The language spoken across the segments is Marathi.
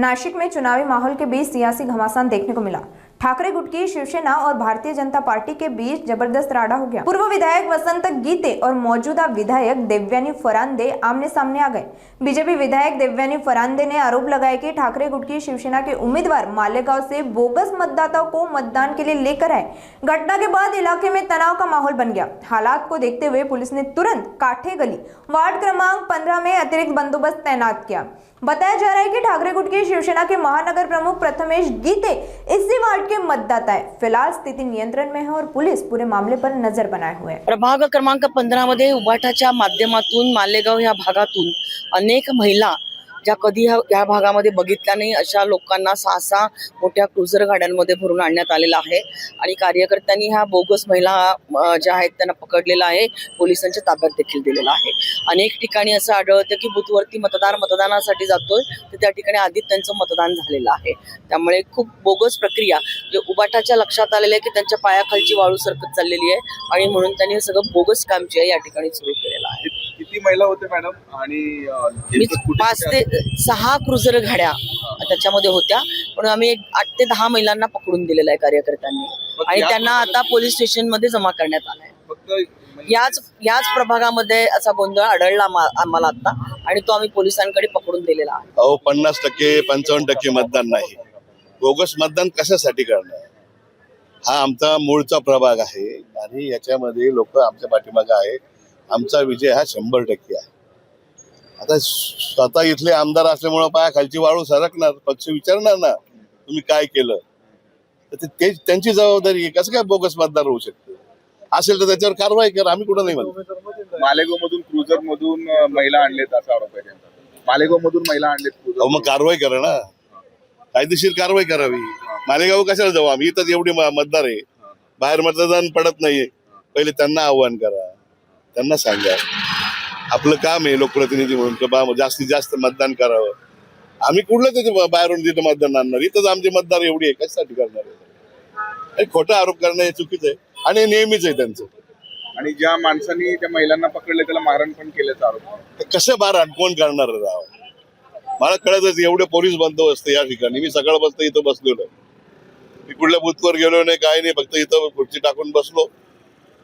नासिक में चुनावी माहौल के बीच सियासी घमासान देखने को मिला। ठाकरे गुट की शिवसेना और भारतीय जनता पार्टी के बीच जबरदस्त राडा हो गया। पूर्व विधायक वसंत गीते और मौजूदा विधायक देवयानी फरांदे आमने सामने आ गए। बीजेपी विधायक देवयानी फरांदे ने आरोप लगाया कि ठाकरे गुट की शिवसेना के उम्मीदवार मालेगांव से बोगस मतदाताओं को मतदान के लिए लेकर आए। घटना के बाद इलाके में तनाव का माहौल बन गया। हालात को देखते हुए पुलिस ने तुरंत काठे गली वार्ड क्रमांक 15 में अतिरिक्त बंदोबस्त तैनात किया। बताया जा रहा है कि ठाकरे गुट की शिवसेना के महानगर प्रमुख प्रथमेश गीते इसी वार्ड के मतदाता है। फिलहाल स्थिति नियंत्रण में है और पुलिस पूरे मामले पर नजर बनाए हुए है। प्रभाग क्रमांक 15 मध्ये उबाठाच्या माध्यमातून मालेगाव या भागातून अनेक महिला ज्या कधी या भागामध्ये बघितल्या नाही अशा लोकांना 6 मोठ्या क्रुझर गाड्यांमध्ये भरून आणण्यात आलेला आहे आणि कार्यकर्त्यांनी ह्या बोगस महिला ज्या आहेत त्यांना पकडलेला आहे, पोलिसांच्या ताब्यात देखील दिलेला आहे। अनेक ठिकाणी असं आढळतं की बूथवरती मतदानासाठी जातोय तर त्या ठिकाणी आधीच त्यांचं मतदान झालेलं आहे। त्यामुळे खूप बोगस प्रक्रिया जे उबाठाच्या लक्षात आलेले आहे की त्यांच्या पायाखालची वाळू सरकत चाललेली आहे आणि म्हणून त्यांनी सगळं बोगस काम जे आहे या ठिकाणी सुरू केलेलं आहे। किती महिला होते मॅडम आणि 5 ते 6 क्रुझर गाड्या त्याच्यामध्ये होत्या, पण आम्ही 8 ते 10 महिलांना पकडून दिलेला आहे कार्यकर्त्यांनी आणि त्यांना आता पोलीस स्टेशन मध्ये जमा करण्यात आलाय। याच प्रभागामध्ये असा गोंधळ आढळला आम्हाला आता आणि तो आम्ही पोलिसांकडे पकडून दिलेला आहे। 50% 55% मतदान नाही, बोगस मतदान कशासाठी करणार? हा आमचा मूळचा प्रभाग आहे आणि याच्यामध्ये लोक आमच्या पाठीमागे आहे। आमचा विजय हा 100% आहे। आता स्वतः इथले आमदार असल्यामुळे पायाखालची वाळू सरकणार, पक्ष विचारणार ना तुम्ही काय केलं, तर ते त्यांची जबाबदारी आहे। कसं काय बोगस मतदार होऊ शकते? असेल तर त्याच्यावर कारवाई करा, आम्ही कुठं नाही म्हणतो। मालेगाव मधून क्रुझर मधून महिला आणलेत असा आरोप आहे त्यांचा। मालेगाव मधून महिला आणलेत, मग कारवाई करा ना, कायदेशीर कारवाई करावी। मालेगाव कशाला जाऊ आम्ही? इथं एवढे मतदार आहे, बाहेर मतदान पडत नाहीये। पहिले त्यांना आव्हान करा, त्यांना सांगा आपलं काम आहे लोकप्रतिनिधी म्हणून जास्तीत जास्त मतदान करावं। आम्ही कुठलं तिथे बाहेरून तिथे मतदान आणणार? इथंच आमचे मतदार एवढी आहे, कशासाठी करणार आहे? खोटा आरोप करणं हे चुकीचं आहे आणि नेहमीच आहे त्यांचं। आणि ज्या माणसांनी त्या महिलांना पकडले त्याला मारहाण पण केल्याचा आरोप। कसं मारहाण कोण करणार राव? मला कळतच एवढे पोलीस बंदोबस्त या ठिकाणी। मी सकाळपासून इथं बसलेलो, मी कुठल्या बूथवर गेलो नाही, काय नाही, फक्त इथं खुर्ची टाकून बसलो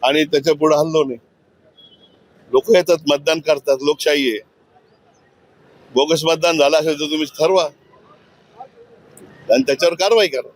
आणि त्याच्या पुढे हल्लो नाही। लोक येतात, मतदान करतात, लोकशाही आहे। बोगस मतदान झालं असेल तर तुम्ही ठरवा आणि त्याच्यावर कारवाई करा।